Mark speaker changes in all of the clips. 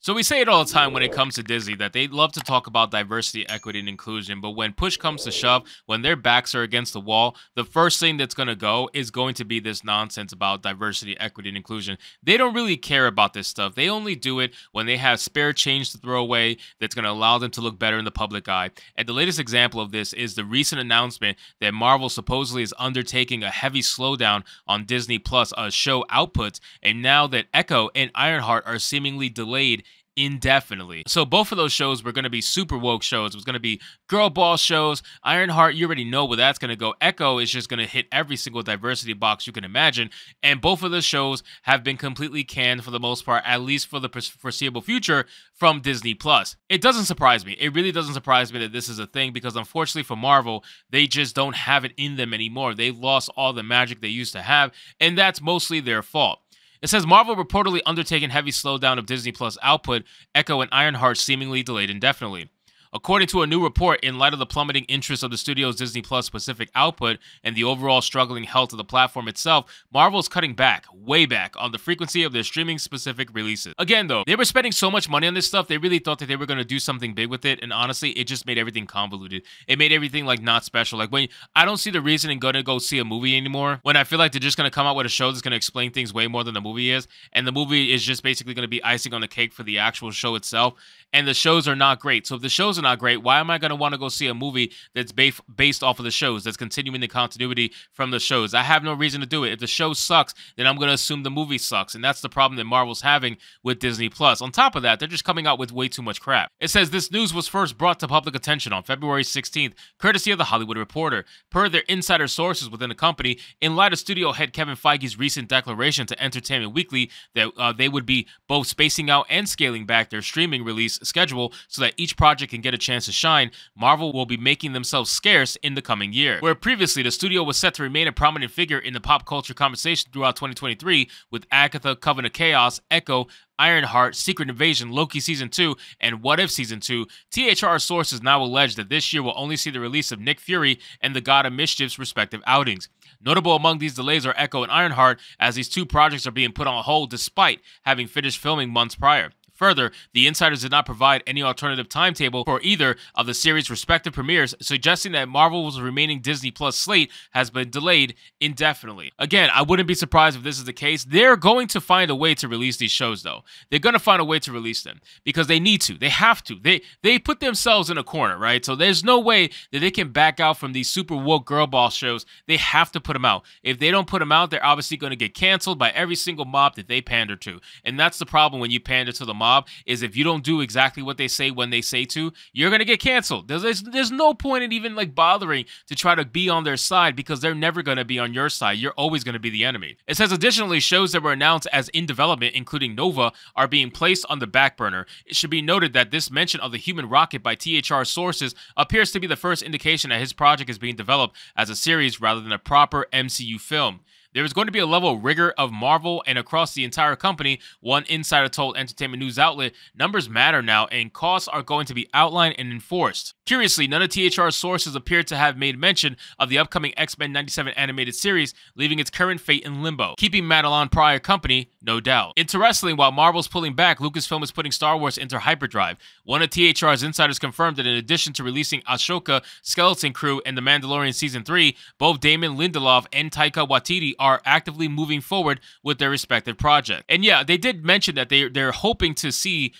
Speaker 1: So we say it all the time when it comes to Disney that they love to talk about diversity, equity, and inclusion, but when push comes to shove, when their backs are against the wall, the first thing that's going to go is going to be this nonsense about diversity, equity, and inclusion. They don't really care about this stuff. They only do it when they have spare change to throw away that's going to allow them to look better in the public eye. And the latest example of this is the recent announcement that Marvel supposedly is undertaking a heavy slowdown on Disney Plus show outputs, and now that Echo and Ironheart are seemingly delayed indefinitely. So both of those shows were going to be super woke shows. It was going to be girl boss shows. Ironheart, you already know where that's going to go. Echo is just going to hit every single diversity box you can imagine. And both of the shows have been completely canned for the most part, at least for the foreseeable future, from Disney Plus. It doesn't surprise me. It really doesn't surprise me that this is a thing, because unfortunately for Marvel, they just don't have it in them anymore. They've lost all the magic they used to have, and that's mostly their fault. It says Marvel reportedly undertaken heavy slowdown of Disney Plus output, Echo and Ironheart seemingly delayed indefinitely. According to a new report, in light of the plummeting interest of the studio's Disney Plus specific output and the overall struggling health of the platform itself, Marvel is cutting back, way back, on the frequency of their streaming specific releases. Again though, they were spending so much money on this stuff, they really thought that they were going to do something big with it, and honestly, it just made everything convoluted. It made everything like not special. Like when I don't see the reason in going to go see a movie anymore, when I feel like they're just going to come out with a show that's going to explain things way more than the movie is, and the movie is just basically going to be icing on the cake for the actual show itself, and the shows are not great. So if the shows are not great, why am I going to want to go see a movie that's based off of the shows, that's continuing the continuity from the shows? I have no reason to do it. If the show sucks, then I'm going to assume the movie sucks, and that's the problem that Marvel's having with Disney Plus. On top of that, they're just coming out with way too much crap. It says this news was first brought to public attention on February 16th, courtesy of The Hollywood Reporter. Per their insider sources within the company, in light of studio head Kevin Feige's recent declaration to Entertainment Weekly that they would be both spacing out and scaling back their streaming release schedule so that each project can get a chance to shine, Marvel will be making themselves scarce in the coming year. Where previously the studio was set to remain a prominent figure in the pop culture conversation throughout 2023 with Agatha, Coven of Chaos, Echo, Ironheart, Secret Invasion, Loki Season 2, and What If Season 2, THR sources now allege that this year will only see the release of Nick Fury and the God of Mischief's respective outings. Notable among these delays are Echo and Ironheart, as these two projects are being put on hold despite having finished filming months prior. Further, the insiders did not provide any alternative timetable for either of the series' respective premieres, suggesting that Marvel's remaining Disney Plus slate has been delayed indefinitely. Again, I wouldn't be surprised if this is the case. They're going to find a way to release these shows, though. They're going to find a way to release them because they need to. They have to. They put themselves in a corner, right? So there's no way that they can back out from these super woke girl boss shows. They have to put them out. If they don't put them out, they're obviously going to get canceled by every single mob that they pander to. And that's the problem when you pander to the mob, is if you don't do exactly what they say when they say to, you're going to get canceled. There's no point in even like bothering to try to be on their side, because they're never going to be on your side. You're always going to be the enemy. It says additionally, shows that were announced as in development, including Nova, are being placed on the back burner. It should be noted that this mention of the human rocket by THR sources appears to be the first indication that his project is being developed as a series rather than a proper MCU film. There is going to be a level of rigor of Marvel and across the entire company. One insider told Entertainment News outlet, numbers matter now and costs are going to be outlined and enforced. Curiously, none of THR's sources appear to have made mention of the upcoming X-Men 97 animated series, leaving its current fate in limbo, keeping Madeline Pryor company, no doubt. Interestingly, while Marvel's pulling back, Lucasfilm is putting Star Wars into hyperdrive. One of THR's insiders confirmed that in addition to releasing Ahsoka, Skeleton Crew, and The Mandalorian Season 3, both Damon Lindelof and Taika Waititi are actively moving forward with their respective project. And yeah, they did mention that they're hoping to see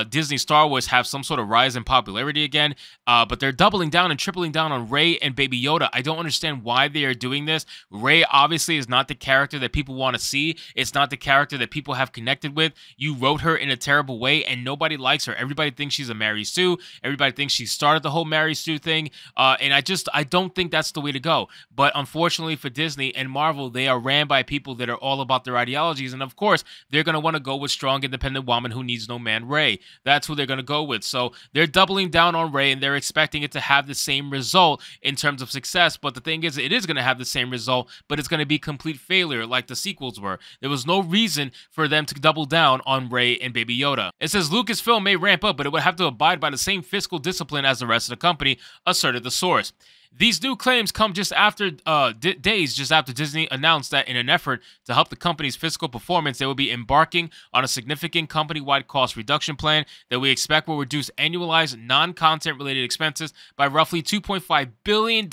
Speaker 1: Disney Star Wars have some sort of rise in popularity again, but they're doubling down and tripling down on Rey and Baby Yoda. I don't understand why they are doing this. Rey obviously is not the character that people want to see. It's not the character that people have connected with. You wrote her in a terrible way, and nobody likes her. Everybody thinks she's a Mary Sue. Everybody thinks she started the whole Mary Sue thing, and I don't think that's the way to go. But unfortunately for Disney and Marvel, they are ran by people that are all about their ideologies, and of course, they're going to want to go with strong, independent woman who needs no man, Rey. That's who they're going to go with. So they're doubling down on Rey, and they're expecting it to have the same result in terms of success. But the thing is, it is going to have the same result, but it's going to be complete failure like the sequels were. There was no reason for them to double down on Rey and Baby Yoda. It says Lucasfilm may ramp up, but it would have to abide by the same fiscal discipline as the rest of the company, asserted the source. These new claims come just after days just after Disney announced that in an effort to help the company's fiscal performance, they will be embarking on a significant company-wide cost reduction plan that we expect will reduce annualized non-content related expenses by roughly $2.5 billion,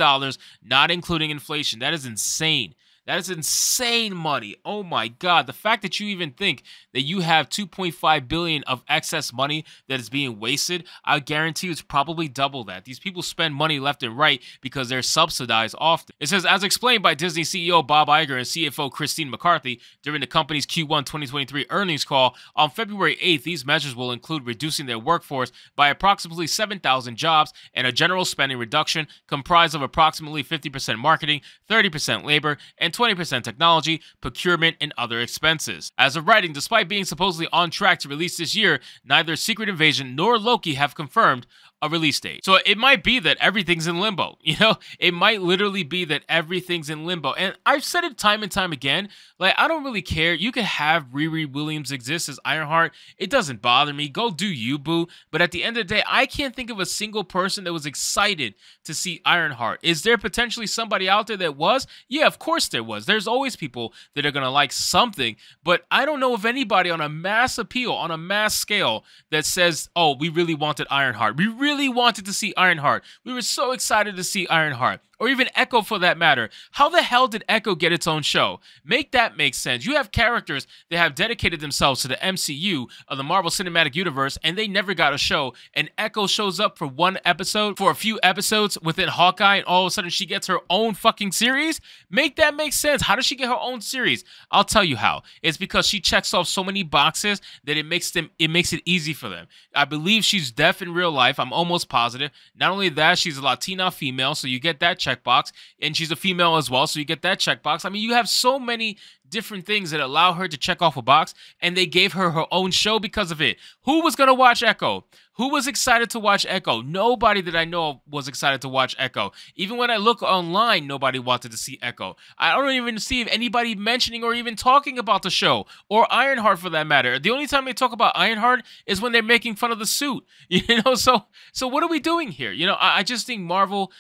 Speaker 1: not including inflation. That is insane. That is insane money. Oh my God. The fact that you even think that you have $2.5 billion of excess money that is being wasted, I guarantee you it's probably double that. These people spend money left and right because they're subsidized often. It says, as explained by Disney CEO Bob Iger and CFO Christine McCarthy during the company's Q1 2023 earnings call on February 8th, these measures will include reducing their workforce by approximately 7,000 jobs and a general spending reduction comprised of approximately 50% marketing, 30% labor, and 20% technology, procurement, and other expenses. As of writing, despite being supposedly on track to release this year, neither Secret Invasion nor Loki have confirmed a release date. So it might be that everything's in limbo. You know, it might literally be that everything's in limbo. And I've said it time and time again, like, I don't really care. You can have Riri Williams exist as Ironheart. It doesn't bother me. Go do you, boo. But at the end of the day, I can't think of a single person that was excited to see Ironheart. Is there potentially somebody out there that was? Yeah, of course there was. There's always people that are going to like something, but I don't know of anybody on a mass appeal, on a mass scale, that says, oh, we really wanted Ironheart. We really wanted to see Ironheart. We were so excited to see Ironheart. Or even Echo for that matter. How the hell did Echo get its own show? Make that make sense. You have characters that have dedicated themselves to the MCU of the Marvel Cinematic Universe and they never got a show, and Echo shows up for one episode, for a few episodes within Hawkeye, and all of a sudden she gets her own fucking series? Make that make sense. How does she get her own series? I'll tell you how. It's because she checks off so many boxes that it makes it easy for them. I believe she's deaf in real life. I'm almost positive. Not only that, she's a Latina female, so you get that checkbox, and she's a female as well, so you get that checkbox. I mean, you have so many different things that allow her to check off a box, and they gave her her own show because of it. Who was going to watch Echo? Who was excited to watch Echo? Nobody that I know of was excited to watch Echo. Even when I look online, nobody wanted to see Echo. I don't even see anybody mentioning or even talking about the show, or Ironheart for that matter. The only time they talk about Ironheart is when they're making fun of the suit. You know, so what are we doing here? You know, I just think Marvel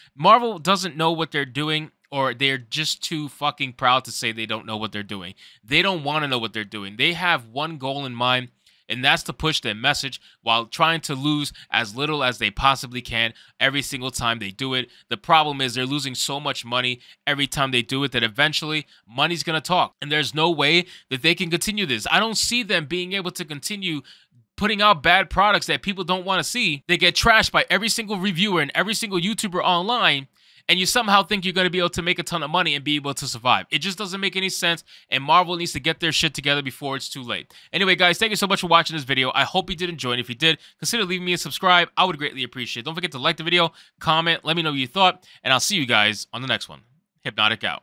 Speaker 1: doesn't know what they're doing, or they're just too fucking proud to say they don't know what they're doing. They don't want to know what they're doing. They have one goal in mind, and that's to push their message while trying to lose as little as they possibly can every single time they do it. The problem is they're losing so much money every time they do it that eventually money's going to talk. And there's no way that they can continue this. I don't see them being able to continue putting out bad products that people don't want to see. They get trashed by every single reviewer and every single YouTuber online, and you somehow think you're going to be able to make a ton of money and be able to survive. It just doesn't make any sense, and Marvel needs to get their shit together before it's too late. Anyway, guys, thank you so much for watching this video. I hope you did enjoy it. If you did, consider leaving me a subscribe. I would greatly appreciate it. Don't forget to like the video, comment, let me know what you thought, and I'll see you guys on the next one. Hypnotic out.